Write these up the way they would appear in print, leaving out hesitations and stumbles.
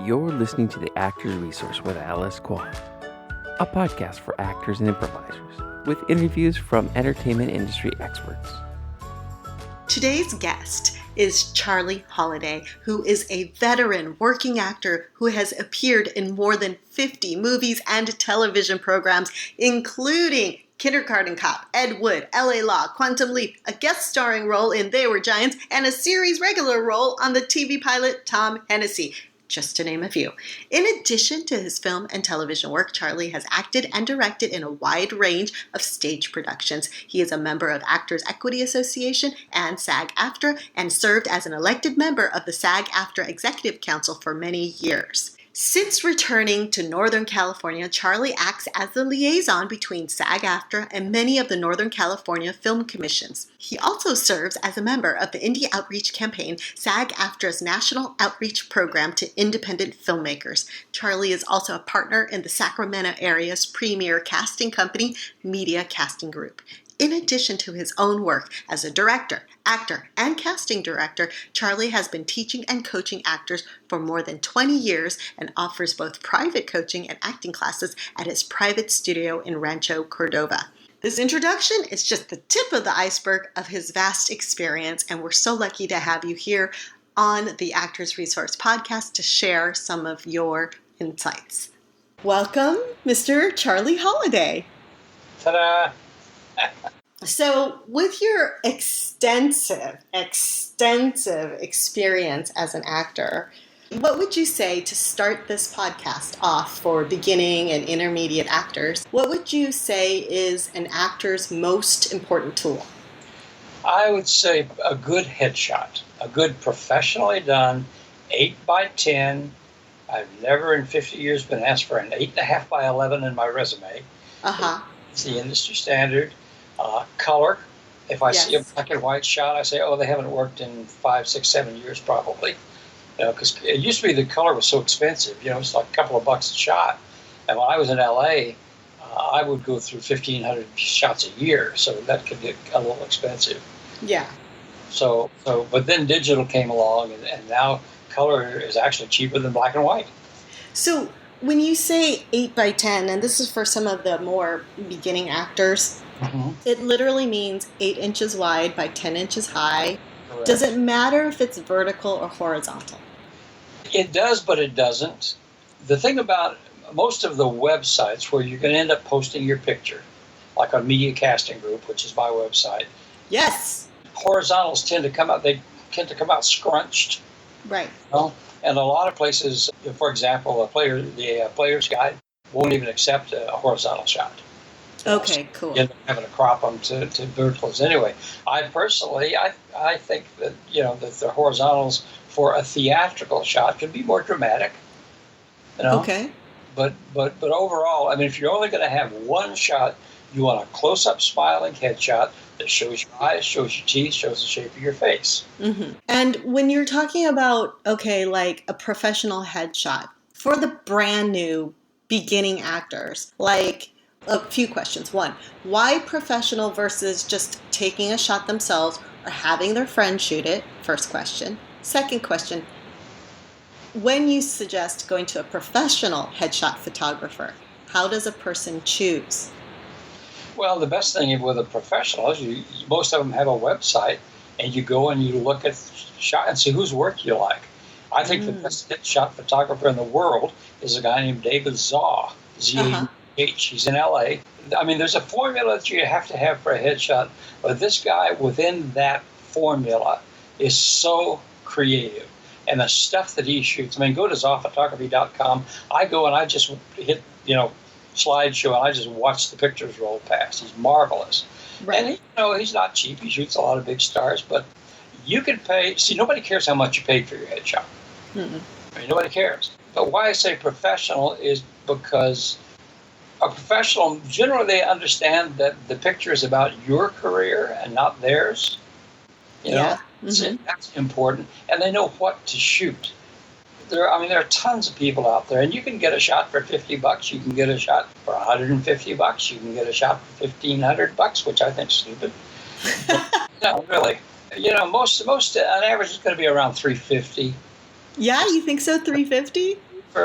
You're listening to the Actors Resource with Alice Kwong, a podcast for actors and improvisers, with interviews from entertainment industry experts. Today's guest is Charlie Holliday, who is a veteran working actor who has appeared in more than 50 movies and television programs, including Kindergarten Cop, Ed Wood, LA Law, Quantum Leap, a guest starring role in They Were Giants, and a series regular role on the TV pilot Tom Hennessey, just to name a few. In addition to his film and television work, Charlie has acted and directed in a wide range of stage productions. He is a member of Actors Equity Association and SAG-AFTRA and served as an elected member of the SAG-AFTRA Executive Council for many years. Since returning to Northern California, Charlie acts as the liaison between SAG-AFTRA and many of the Northern California film commissions. He also serves as a member of the Indie Outreach Campaign, SAG-AFTRA's national outreach program to independent filmmakers. Charlie is also a partner in the Sacramento area's premier casting company, Media Casting Group. In addition to his own work as a director, actor, and casting director, Charlie has been teaching and coaching actors for more than 20 years and offers both private coaching and acting classes at his private studio in Rancho Cordova. This introduction is just the tip of the iceberg of his vast experience, and we're so lucky to have you here on the Actors Resource podcast to share some of your insights. Welcome, Mr. Charlie Holliday. Ta-da! So, with your extensive experience as an actor, what would you say to start this podcast off for beginning and intermediate actors? What would you say is an actor's most important tool? I would say a good headshot, a good professionally done 8x10. I've never in 50 years been asked for an 8.5 by 11 in my resume. It's the industry standard. Color. If I see a black and white shot, I say, oh, they haven't worked in 5, 6, 7 years probably. Because it used to be the color was so expensive. It's like a couple of bucks a shot. And when I was in LA, I would go through 1,500 shots a year, so that could get a little expensive. Yeah. But then digital came along, and now color is actually cheaper than black and white. So when you say 8x10, and this is for some of the more beginning actors, it literally means 8 inches wide by 10 inches high. Correct. Does it matter if it's vertical or horizontal? It does, but it doesn't. The thing about most of the websites where you can end up posting your picture, like on Media Casting Group, which is my website. Yes. Horizontals tend to come out scrunched. Right. And a lot of places, for example, the player's guide won't even accept a horizontal shot. Okay, cool. You end up having to crop them to verticals anyway. I personally, I think that that the horizontals for a theatrical shot can be more dramatic. Okay. But overall, I mean, if you're only going to have one shot, you want a close-up smiling headshot that shows your eyes, shows your teeth, shows the shape of your face. Mm-hmm. And when you're talking about, like a professional headshot, for the brand new beginning actors, like a few questions. One, why professional versus just taking a shot themselves or having their friend shoot it? First question. Second question, when you suggest going to a professional headshot photographer, how does a person choose? Well, the best thing with a professional is most of them have a website, and you go and you look at shot and see whose work you like. I think the best headshot photographer in the world is a guy named David Zaw, Z-A-H. He's in LA. I mean, there's a formula that you have to have for a headshot, but this guy within that formula is so creative. And the stuff that he shoots, I mean, go to zawphotography.com. I go and I just hit, slideshow, and I just watch the pictures roll past. He's marvelous. Right. And he's not cheap. He shoots a lot of big stars, but you can pay. See, nobody cares how much you paid for your headshot. I mean, nobody cares. But why I say professional is because a professional, generally they understand that the picture is about your career and not theirs. So that's important. And they know what to shoot. There are tons of people out there, and you can get a shot for $50. You can get a shot for $150. You can get a shot for $1,500, which I think is stupid. No, really. Most on average is going to be around $350. Yeah, you think so? $350?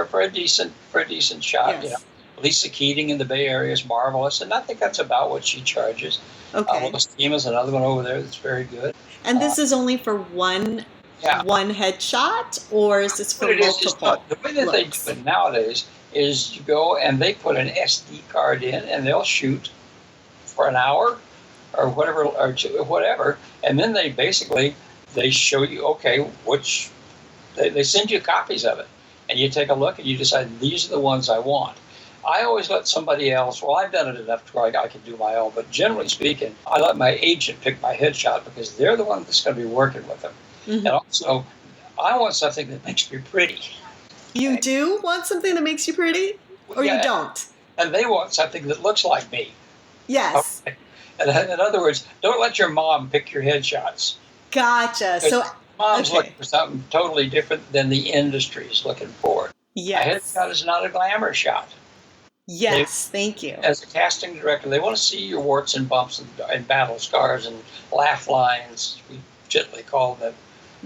for a decent shot. Yes. Lisa Keating in the Bay Area is marvelous, and I think that's about what she charges. Okay. Lois Team is another one over there that's very good. And this is only for one headshot, or is this for What it multiple? the way that they do it nowadays is you go and they put an SD card in, and they'll shoot for an hour or whatever, whatever, and then they show you, okay, they send you copies of it, and you take a look and you decide these are the ones I want. I always let somebody else, well, I've done it enough to where I can do my own, but generally speaking, I let my agent pick my headshot because they're the one that's going to be working with them. Mm-hmm. And also, I want something that makes me pretty. You do want something that makes you pretty? Or you don't? And they want something that looks like me. Yes. Okay. And in other words, don't let your mom pick your headshots. Gotcha. So mom's looking for something totally different than the industry is looking for. Yes. A headshot is not a glamour shot. Yes, thank you. As a casting director, they want to see your warts and bumps and battle scars and laugh lines, we gently call them,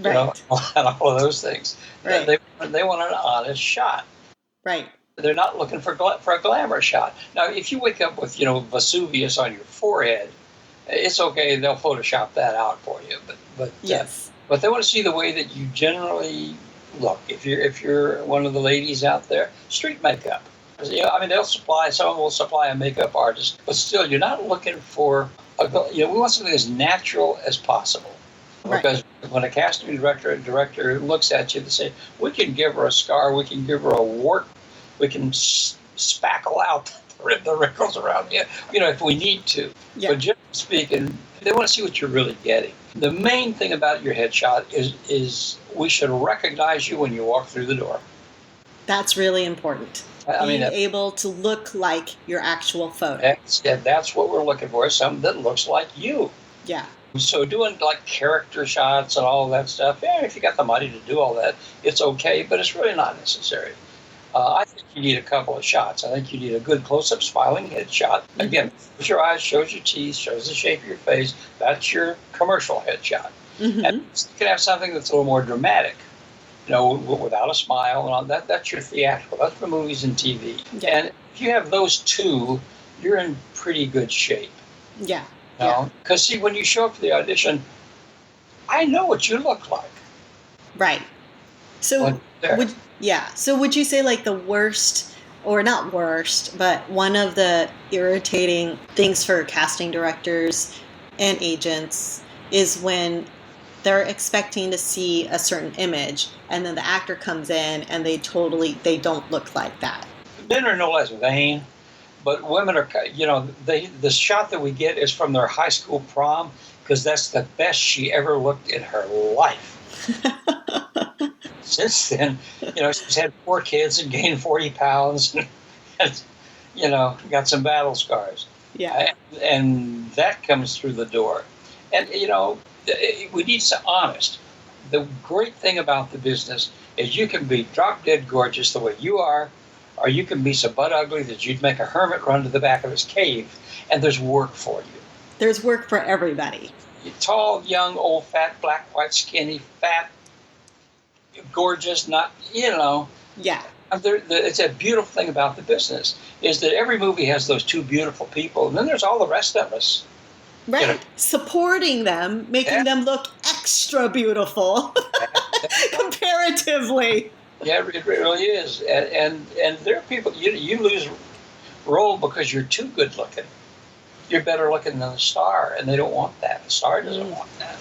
and all of those things. Right. They want an honest shot. Right. They're not looking for a glamour shot. Now, if you wake up with, Vesuvius on your forehead, it's okay. They'll Photoshop that out for you. But yes. But they want to see the way that you generally look. If you're one of the ladies out there, street makeup. Someone will supply a makeup artist, but still, you're not looking for we want something as natural as possible. Right. Because when a casting director looks at you, they say, we can give her a scar, we can give her a wart, we can spackle out the wrinkles around you, if we need to. Yeah. But generally speaking, they want to see what you're really getting. The main thing about your headshot is we should recognize you when you walk through the door. That's really important. Being able to look like your actual photo. That's what we're looking for, something that looks like you. Yeah. So doing like character shots and all that stuff, if you got the money to do all that, it's okay, but it's really not necessary. I think you need a couple of shots. I think you need a good close-up smiling headshot. Again, shows your eyes, shows your teeth, shows the shape of your face. That's your commercial headshot. Mm-hmm. And you can have something that's a little more dramatic. Without a smile and all that, that's your theatrical. That's for movies and TV. Yeah. And if you have those two, you're in pretty good shape. Yeah. Because, see, when you show up for the audition, I know what you look like. Right. So, would you say, like, the worst, or not worst, but one of the irritating things for casting directors and agents is when they're expecting to see a certain image, and then the actor comes in and they don't look like that. Men are no less vain, but women are, the shot that we get is from their high school prom, because that's the best she ever looked in her life. Since then, she's had 4 kids and gained 40 pounds and got some battle scars. Yeah. And that comes through the door. And, we need to be honest. The great thing about the business is you can be drop dead gorgeous the way you are, or you can be so butt ugly that you'd make a hermit run to the back of his cave, and there's work for you. There's work for everybody. You're tall, young, old, fat, black, white, skinny, fat, gorgeous, not, Yeah. It's a beautiful thing about the business is that every movie has those 2 beautiful people, and then there's all the rest of us. Right. Supporting them, making them look extra beautiful comparatively. Yeah, it really is. And there are people, you lose role because you're too good looking. You're better looking than the star, and they don't want that. The star doesn't want that.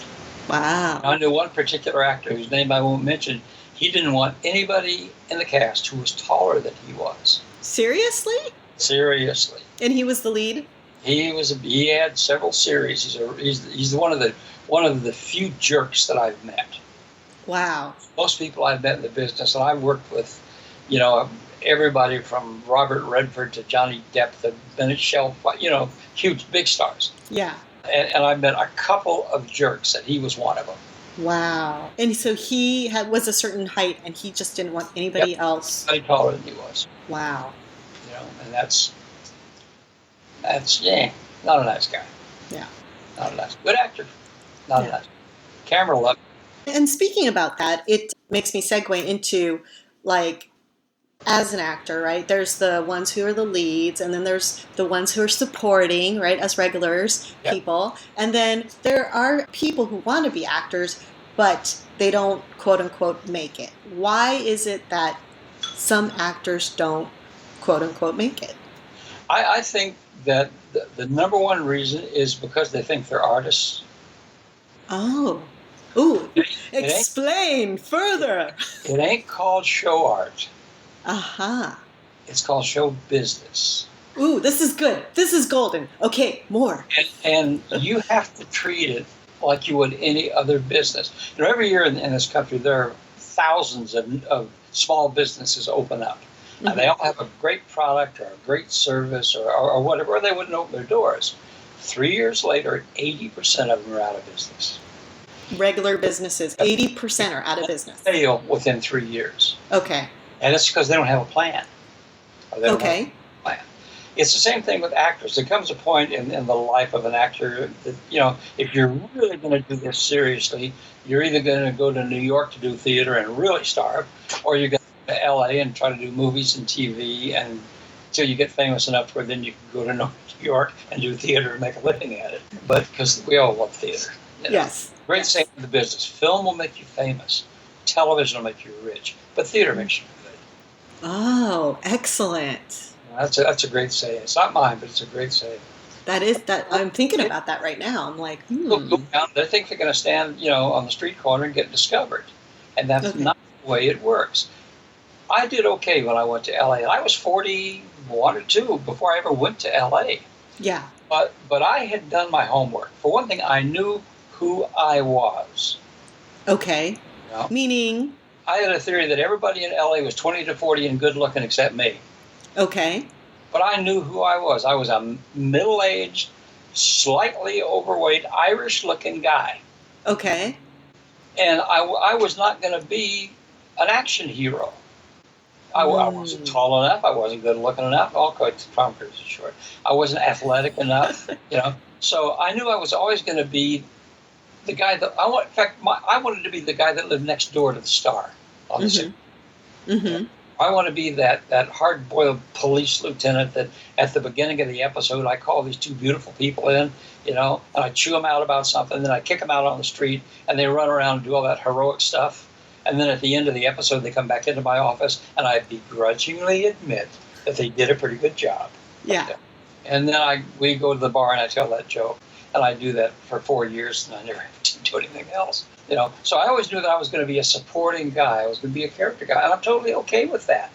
Wow. I knew one particular actor whose name I won't mention. He didn't want anybody in the cast who was taller than he was. Seriously? Seriously. And he was the lead? He had several series. He's one of the few jerks that I've met. Wow. Most people I've met in the business, and I've worked with, everybody from Robert Redford to Johnny Depp to Bennett Shelf, huge big stars. Yeah. And I've met a couple of jerks, and he was one of them. Wow. And so he was a certain height, and he just didn't want anybody else. Any taller than he was. Wow. And that's not a nice guy. Yeah. Not a nice, good actor. Not a nice camera love. And speaking about that, it makes me segue into, like, as an actor, right? There's the ones who are the leads, and then there's the ones who are supporting, right, as regulars, Yep. people. And then there are people who want to be actors, but they don't, quote unquote, make it. Why is it that some actors don't, quote unquote, make it? I think that the number one reason is because they think they're artists. Oh. Ooh. It Explain further. It ain't called show art. Aha. It's called show business. Ooh, this is good. This is golden. Okay, more. And you have to treat it like you would any other business. Every year in this country, there are thousands of small businesses open up. Mm-hmm. And they all have a great product or a great service or whatever, or they wouldn't open their doors. 3 years later, 80% of them are out of business. Regular businesses, 80% are out of business. Fail within 3 years. Okay. And it's because they don't have a plan. Okay. Have a plan. It's the same thing with actors. There comes a point in the life of an actor that, if you're really going to do this seriously, you're either going to go to New York to do theater and really starve, or you're going to LA and try to do movies and TV and until you get famous enough where then you can go to New York and do theater and make a living at it. But because we all love theater. Yes. Great saying in the business. Film will make you famous. Television will make you rich. But theater makes you good. Oh, excellent. That's a great saying. It's not mine, but it's a great saying. That is that. I'm thinking about that right now. I'm like, Go down, they think they're going to stand, on the street corner and get discovered. And that's not the way it works. I did okay when I went to LA, and I was 41 or 2 before I ever went to LA. Yeah. But I had done my homework. For one thing, I knew who I was. Okay. Meaning? I had a theory that everybody in LA was 20 to 40 and good looking except me. Okay. But I knew who I was. I was a middle-aged, slightly overweight, Irish-looking guy. Okay. And I was not going to be an action hero. I wasn't tall enough. I wasn't good looking enough. Tom Cruise is short. I wasn't athletic enough, So I knew I was always going to be the guy that I want. In fact, I wanted to be the guy that lived next door to the star on the scene. Mm-hmm. I want to be that hard-boiled police lieutenant that at the beginning of the episode I call these two beautiful people in, and I chew them out about something, then I kick them out on the street, and they run around and do all that heroic stuff. And then at the end of the episode, they come back into my office, and I begrudgingly admit that they did a pretty good job. Yeah. And then we go to the bar, and I tell that joke. And I do that for 4 years, and I never do anything else. So I always knew that I was going to be a supporting guy. I was going to be a character guy, and I'm totally okay with that.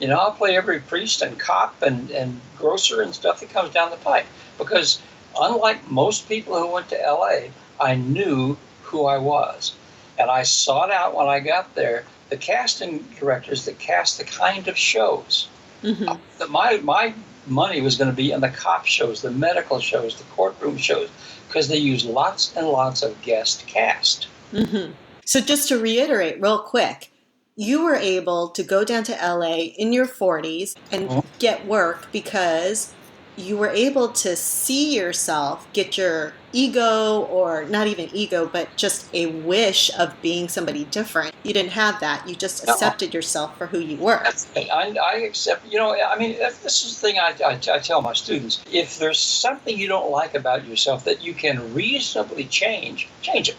I'll play every priest and cop and grocer and stuff that comes down the pipe. Because unlike most people who went to L.A., I knew who I was. And I sought out when I got there the casting directors that cast the kind of shows. Mm-hmm. My money was going to be in the cop shows, the medical shows, the courtroom shows, because they use lots and lots of guest cast. Mm-hmm. So just to reiterate real quick, you were able to go down to LA in your 40s and get work because you were able to see yourself, get your ego, or not even ego, but just a wish of being somebody different. You didn't have that. You just accepted yourself for who you were. I accept, this is the thing I tell my students. If there's something you don't like about yourself that you can reasonably change it.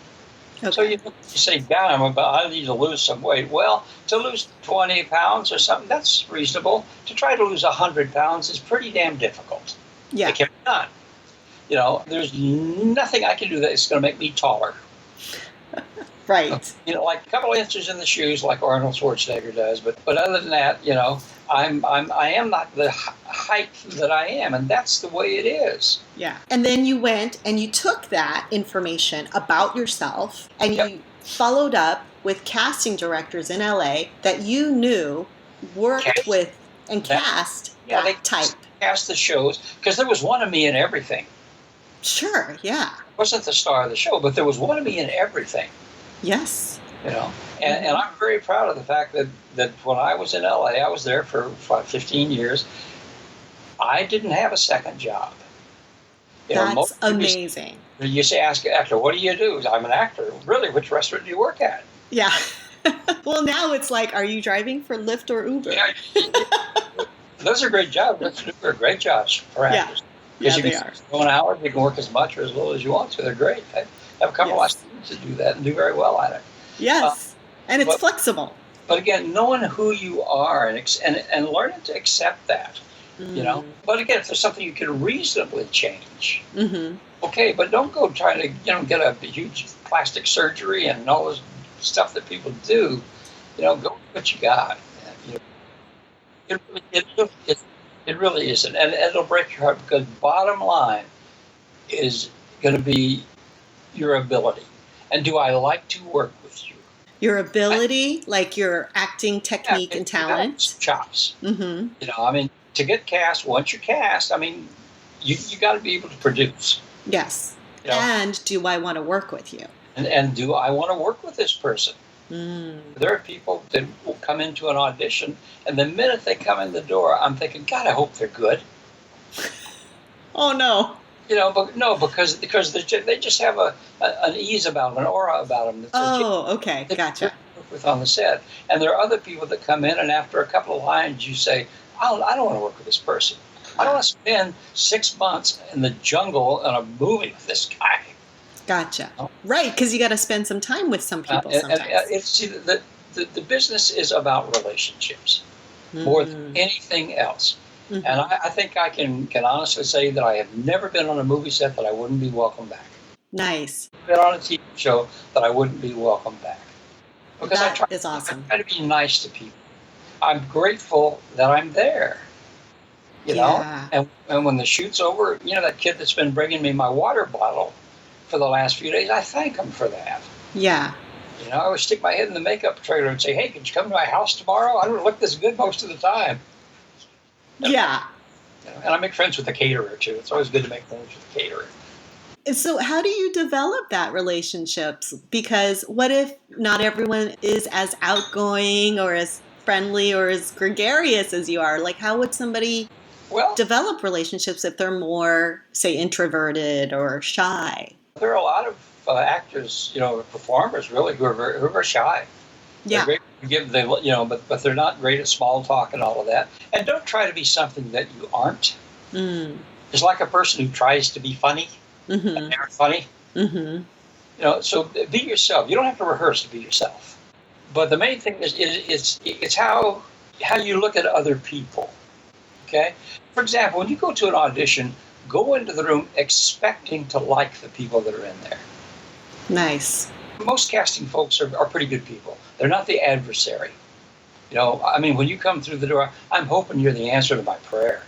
Okay. So you say, God, I need to lose some weight. Well, to lose 20 pounds or something, that's reasonable. To try to lose 100 pounds is pretty damn difficult. Yeah. It can be done. There's nothing I can do that's going to make me taller. Right. Like a couple of inches in the shoes, like Arnold Schwarzenegger does. But other than that, I am not the height that I am, and that's the way it is. Yeah. And then you went and you took that information about yourself and you followed up with casting directors in LA that you knew worked with and cast that type. Cast the shows, because there was one of me in everything. Sure, yeah. I wasn't the star of the show, but there was one of me in everything. Yes. And I'm very proud of the fact that when I was in LA, I was there for 15 years. I didn't have a second job. That's amazing. You say, ask an actor, what do you do? I'm an actor. Really, which restaurant do you work at? Yeah. Well, now it's like, are you driving for Lyft or Uber? Yeah, those are great jobs. Those are great jobs for actors. Yeah, You they can are. go an hour, you can work as much or as little as you want to. They're great. I have a couple of my students that do that and do very well at it. Yes. And it's But flexible. But again, knowing who you are and learning to accept that, But again, if there's something you can reasonably change, okay. But don't go trying to get a huge plastic surgery and all this stuff that people do. Go with what you got. It really isn't, and it'll break your heart because bottom line is going to be your ability. And do I like to work with you? Your ability, like your acting technique and talent. Chops. To get cast, once you're cast, you got to be able to produce. Yes. And do I want to work with you? And do I want to work with this person? There are people that will come into an audition, and the minute they come in the door, I'm thinking, God, I hope they're good. Oh, no. But no, because they just have an ease about them, an aura about them. Okay, gotcha. With on the set, and there are other people that come in, and after a couple of lines, you say, I don't want to work with this person. I don't want to spend 6 months in the jungle in a movie with this guy. Gotcha. Right, because you got to spend some time with some people sometimes. The business is about relationships more than anything else. And I think I can honestly say that I have never been on a movie set that I wouldn't be welcome back. Nice. Been on a TV show that I wouldn't be welcome back. Because is awesome. I try to be nice to people. I'm grateful that I'm there. And when the shoot's over, that kid that's been bringing me my water bottle for the last few days, I thank him for that. Yeah. I would stick my head in the makeup trailer and say, hey, could you come to my house tomorrow? I don't look this good most of the time. Yeah. And I make friends with the caterer, too. It's always good to make friends with the caterer. So how do you develop that relationships? Because what if not everyone is as outgoing or as friendly or as gregarious as you are? Like, how would somebody develop relationships if they're more, say, introverted or shy? There are a lot of actors, performers, really, who are shy. Yeah. They're great but they're not great at small talk and all of that. And don't try to be something that you aren't. It's like a person who tries to be funny and they're funny. So be yourself. You don't have to rehearse to be yourself. But the main thing is it's how you look at other people. Okay? For example, when you go to an audition, go into the room expecting to like the people that are in there. Nice. Most casting folks are pretty good people. They're not the adversary. When you come through the door, I'm hoping you're the answer to my prayer.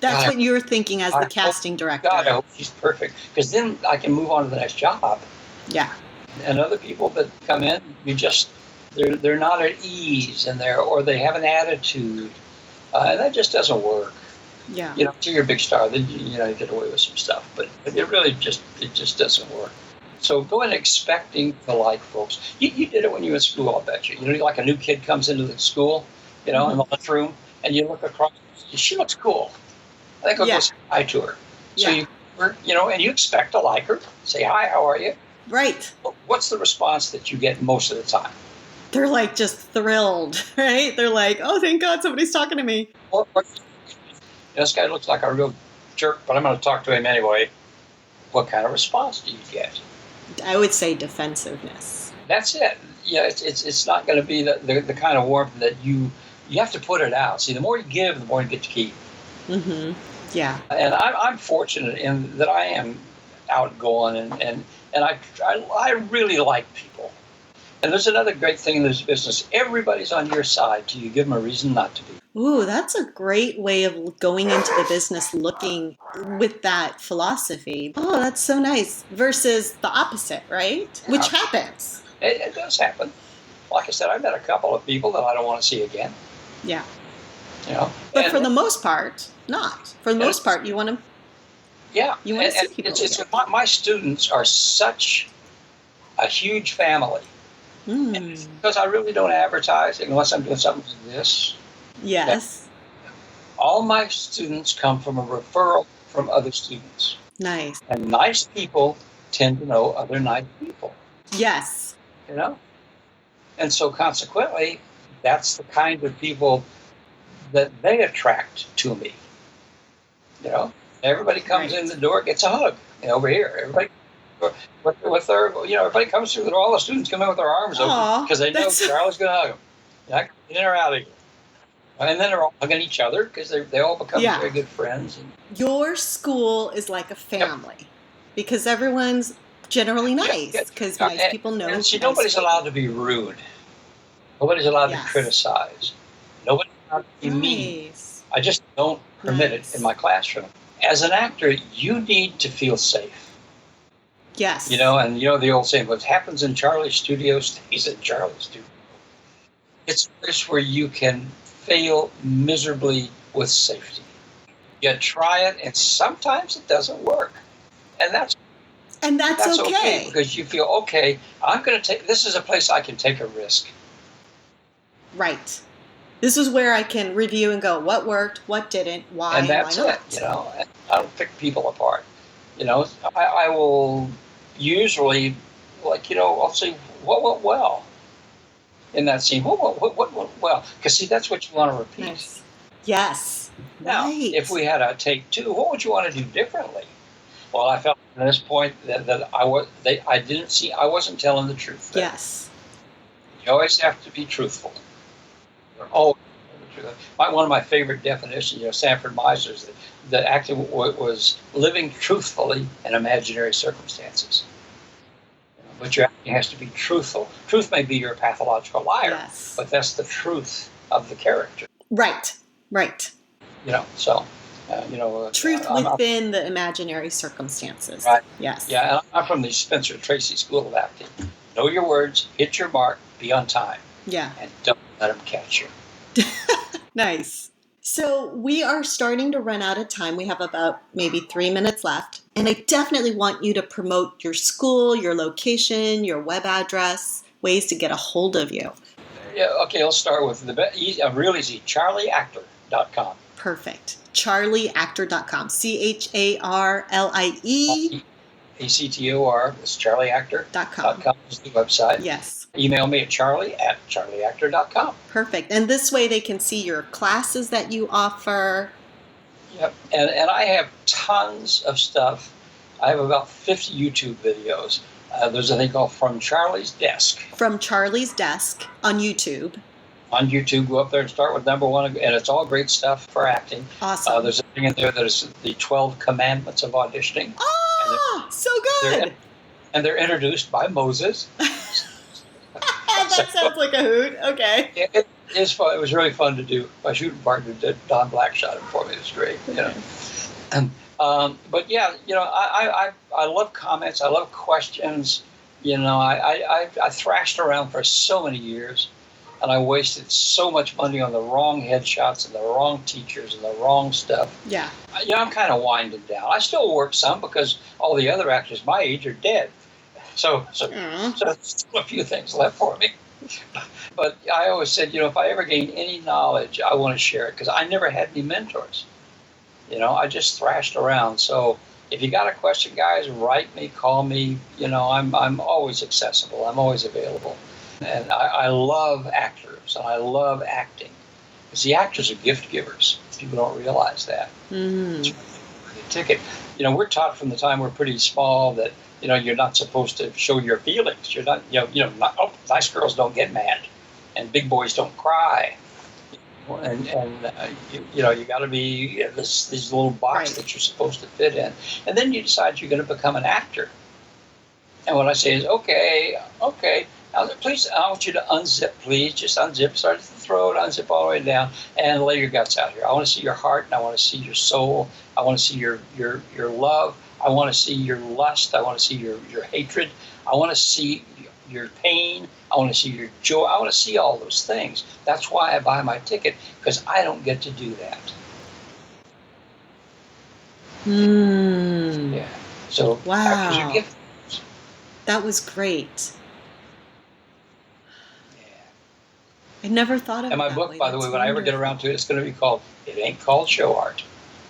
That's what you're thinking as the casting director. God, I hope she's perfect. Because then I can move on to the next job. Yeah. And other people that come in, they're not at ease or they have an attitude. And that just doesn't work. Yeah. To your big star, then you get away with some stuff. But it really just doesn't work. So go in expecting to like folks. You did it when you were in school, I bet you. Like a new kid comes into the school, in the lunchroom, and you look across, she looks cool. I think I'll go say hi to her. So and you expect to like her. Say, hi, how are you? Right. What's the response that you get most of the time? They're like just thrilled, right? They're like, oh, thank God somebody's talking to me. This guy looks like a real jerk, but I'm going to talk to him anyway. What kind of response do you get? I would say defensiveness. That's it. It's not going to be the kind of warmth that you have to put it out. See, the more you give, the more you get to keep. Yeah. And I'm fortunate in that I am outgoing and I really like people. And there's another great thing in this business. Everybody's on your side till you give them a reason not to be. Ooh, that's a great way of going into the business looking with that philosophy. Oh, that's so nice. Versus the opposite, right? Yeah. Which happens. It does happen. Like I said, I've met a couple of people that I don't want to see again. Yeah. But for the most part, not. For the most part, you want to. Yeah. You want to see people. My students are such a huge family. Because I really don't advertise unless I'm doing something like this. Yes. All my students come from a referral from other students. Nice. And nice people tend to know other nice people. Yes. And so consequently, that's the kind of people that they attract to me. Everybody comes in the door, gets a hug. Over here, everybody with their, everybody comes through. All the students come in with their arms open because they know Charlie's going to hug them. In or out of here. And then they're all hugging each other because they all become very good friends. Your school is like a family because everyone's generally nice because nice people know. And see, nobody's allowed to be rude. Nobody's allowed to criticize. Nobody's allowed to be mean. I just don't permit it in my classroom. As an actor, you need to feel safe. Yes. And the old saying, what happens in Charlie's studio stays in Charlie's studio. It's a place where you can fail miserably with safety. You try it, and sometimes it doesn't work. And that's okay. Because you feel, okay, I'm going to take, this is a place I can take a risk. Right. This is where I can review and go, what worked, what didn't, why, and that's why not? And I don't pick people apart. I will usually, I'll say, what went well in that scene? What went well? Because, see, that's what you want to repeat. Nice. Yes. Now, if we had a take two, what would you want to do differently? Well, I felt at this point that I wasn't telling the truth. Yes. You always have to be truthful. One of my favorite definitions, Sanford Meisner's, that acting was living truthfully in imaginary circumstances. But your acting has to be truthful. Truth may be you're a pathological liar, but that's the truth of the character. Right. Truth within the imaginary circumstances. Right. Yes. Yeah, and I'm from the Spencer Tracy School of Acting. Know your words, hit your mark, be on time. Yeah. And don't let them catch you. Nice. So we are starting to run out of time. We have about maybe 3 minutes left. And I definitely want you to promote your school, your location, your web address, ways to get a hold of you. Yeah, okay, I'll start with real easy, charlieactor.com. Perfect. charlieactor.com. CHARLIE. ACTOR. It's charlieactor.com is the website. Yes. Email me at charlie@charlieactor.com. Perfect. And this way they can see your classes that you offer. Yep. And I have tons of stuff. I have about 50 YouTube videos. There's a thing called From Charlie's Desk. From Charlie's Desk on YouTube. On YouTube, go up there and start with number one, and it's all great stuff for acting. Awesome. There's a thing in there that is the 12 Commandments of Auditioning. Oh, so good. They're introduced by Moses. That sounds like a hoot. Okay. It is fun. It was really fun to do. My shooting partner did. Don Black shot it for me. It was great. But yeah, I love comments. I love questions. I thrashed around for so many years, and I wasted so much money on the wrong headshots and the wrong teachers and the wrong stuff. Yeah. I'm kind of winding down. I still work some because all the other actors my age are dead. So there's still a few things left for me. But I always said, if I ever gain any knowledge, I want to share it because I never had any mentors. I just thrashed around. So if you got a question, guys, write me, call me. I'm always accessible. I'm always available. And I love actors and I love acting. Because the actors are gift givers. People don't realize that. It's the ticket. We're taught from the time we're pretty small that you're not supposed to show your feelings. You're not, nice girls don't get mad, and big boys don't cry. And you got to be this little box that you're supposed to fit in. And then you decide you're going to become an actor. And what I say is, okay. Now, please, I want you to unzip, please. Just unzip, start at the throat, unzip all the way down, and lay your guts out here. I want to see your heart, and I want to see your soul. I want to see your love. I want to see your lust. I want to see your hatred. I want to see your pain. I want to see your joy. I want to see all those things. That's why I buy my ticket, because I don't get to do that. Yeah. So actors are gifted. That was great. I never thought of it. And my book, by the way, when I ever get around to it, it's going to be called It Ain't Called Show Art.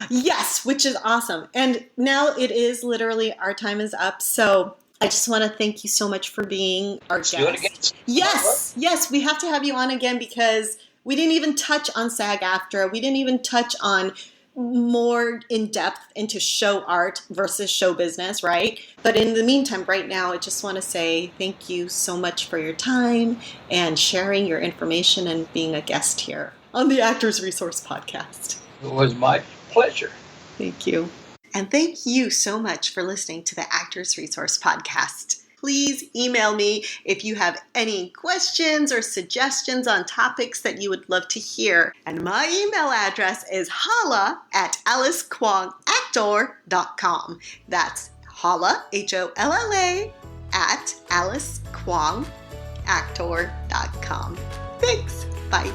Yes, which is awesome. And now it is literally our time is up. So I just want to thank you so much for being our guest. Do it again. Yes, we have to have you on again because we didn't even touch on SAG-AFTRA. We didn't even touch on more in depth into show art versus show business, right? But in the meantime, right now, I just want to say thank you so much for your time and sharing your information and being a guest here on the Actors Resource Podcast. It was my pleasure. Thank you. And thank you so much for listening to the Actors Resource Podcast. Please email me if you have any questions or suggestions on topics that you would love to hear. And my email address is holla@alicekwongactor.com. That's holla, HOLLA, @alicekwongactor.com. Thanks. Bye.